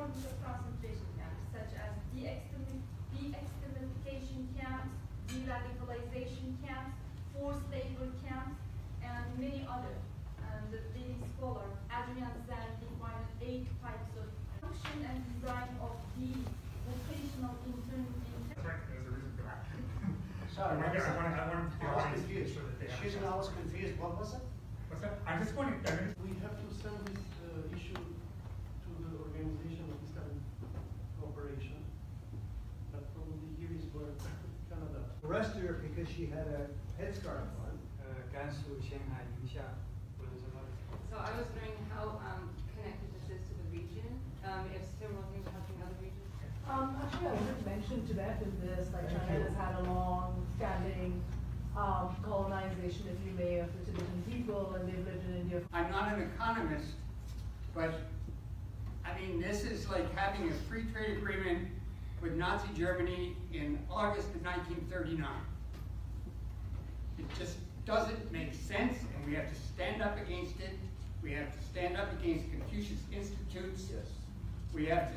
kinds of concentration camps, such as de-extremitification camps, de-radicalization camps, forced labor camps, and many others. And the leading scholar, Adrian Zeng, defined 8 types of function and design of the vocational intern. That's right, there's a reason for that. Sorry, I want the audience to make sure that they Excuse me, I was confused. What was it? What's that? I'm just pointing. We have to send this issue to the Organization of Eastern Cooperation. That probably here is where Canada. Arrested her because she had a headscarf on. So I was wondering how connected this is to the region, if similar things are happening in other regions? Actually, I would mention Tibet in this, like China has had a long-standing colonization, if you may, of the Tibetan people, and they've lived in India. I'm not an economist, but I mean, this is like having a free trade agreement with Nazi Germany in August of 1939. It just doesn't make sense, and we have to stand up against it. We have to stand up against Confucius Institutes. Yes. We have to